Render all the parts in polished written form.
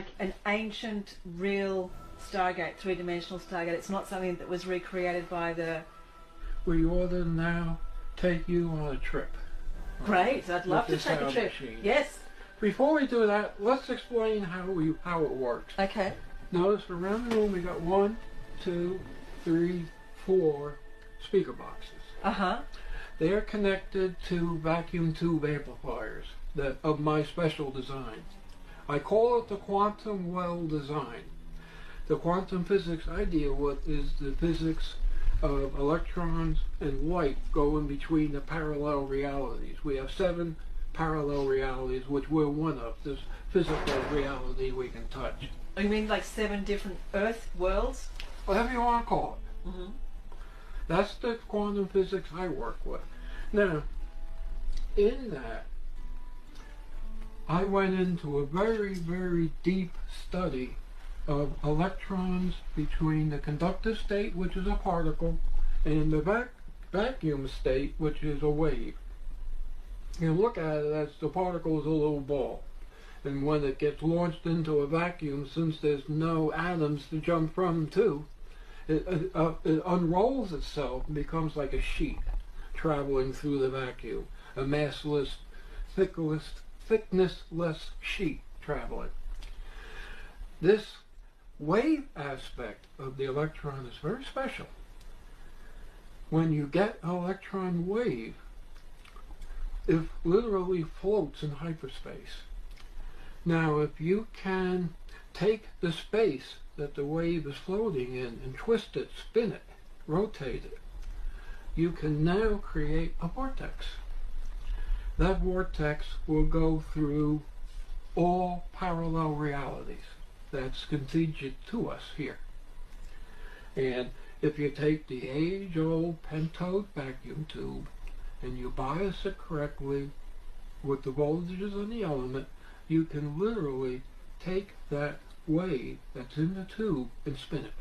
like an ancient, real Stargate, three-dimensional Stargate. It's not something that was recreated by the... We ought to now take you on a trip. Great, I'd love to take a trip. Machine. Yes. Before we do that, let's explain how it works. Okay. Notice around the room we got 1, 2, 3, 4 speaker boxes. Uh-huh. They are connected to vacuum tube amplifiers of my special design. I call it the quantum well design. The quantum physics I deal with is the physics of electrons and light going between the parallel realities. We have 7 parallel realities, which we're one of. This physical reality we can touch. You mean like 7 different Earth worlds? Whatever you want to call it. Mm-hmm. That's the quantum physics I work with. Now, in that, I went into a very, very deep study of electrons between the conductive state, which is a particle, and the vacuum state, which is a wave. You look at it as the particle is a little ball. And when it gets launched into a vacuum, since there's no atoms to jump from to, it unrolls itself and becomes like a sheet traveling through the vacuum, a massless, thicknessless sheet traveling. This wave aspect of the electron is very special. When you get an electron wave, it literally floats in hyperspace. Now, if you can take the space that the wave is floating in and twist it, spin it, rotate it, you can now create a vortex. That vortex will go through all parallel realities that's contingent to us here. And if you take the age-old pentode vacuum tube and you bias it correctly with the voltages and the element, you can literally take that wave that's in the tube and spin it.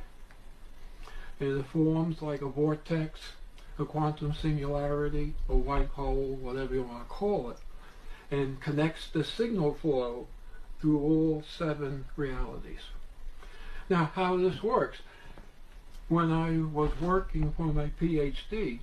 And it forms like a vortex, a quantum singularity, a white hole, whatever you want to call it, and connects the signal flow through all 7 realities. Now, how this works, when I was working for my PhD,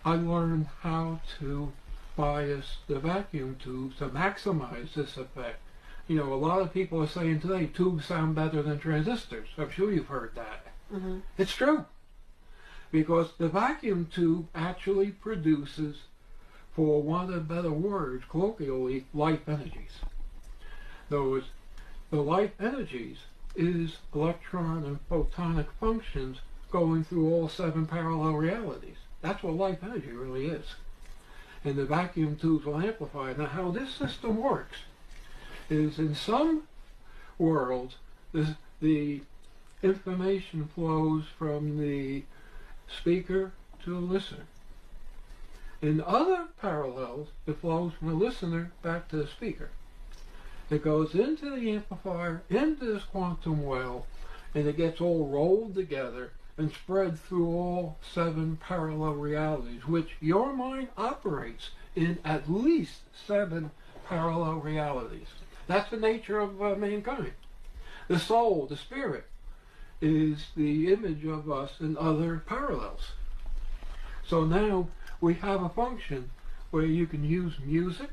I learned how to bias the vacuum tubes to maximize this effect. You know, a lot of people are saying today tubes sound better than transistors. I'm sure you've heard that. Mm-hmm. It's true. Because the vacuum tube actually produces, for want of better words, colloquially, light energies. The light energies is electron and photonic functions going through all 7 parallel realities. That's what light energy really is. And the vacuum tubes will amplify it. Now, how this system works is in some worlds, the information flows from the speaker to the listener. In other parallels, it flows from the listener back to the speaker. It goes into the amplifier, into this quantum well, and it gets all rolled together and spread through all 7 parallel realities, which your mind operates in at least 7 parallel realities. That's the nature of mankind. The soul, the spirit, is the image of us in other parallels. So now we have a function where you can use music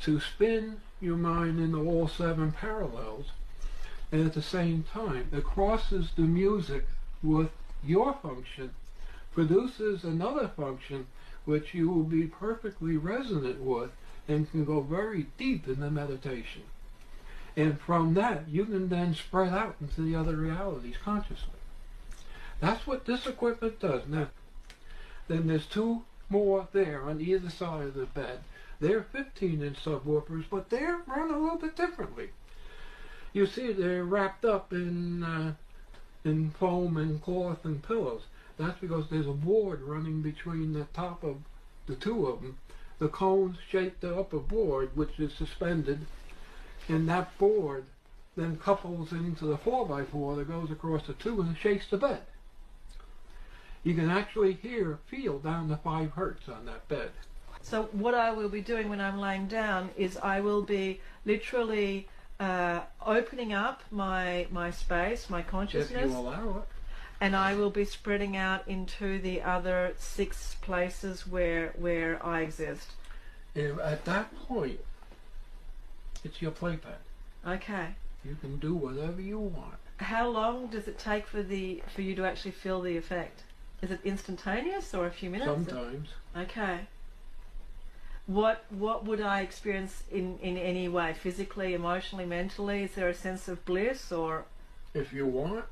to spin your mind into all 7 parallels, and at the same time it crosses the music with your function, produces another function which you will be perfectly resonant with and can go very deep in the meditation. And from that you can then spread out into the other realities consciously. That's what this equipment does. Now, then there's 2 more there on either side of the bed. They're 15-inch subwoofers, but they're run a little bit differently. You see, they're wrapped up in foam and cloth and pillows. That's because there's a board running between the top of the 2 of them. The cones shape the upper board, which is suspended, and that board then couples into the 4x4 that goes across the 2 and shakes the bed. You can actually feel down to 5 hertz on that bed. So what I will be doing when I'm laying down is I will be literally opening up my space, my If consciousness, you allow it. and I will be spreading out into the other 6 places where I exist. And at that point, it's your playpen. Okay. You can do whatever you want. How long does it take for you to actually feel the effect? Is it instantaneous or a few minutes? Sometimes. Okay. What would I experience in any way? Physically, emotionally, mentally? Is there a sense of bliss or? If you want,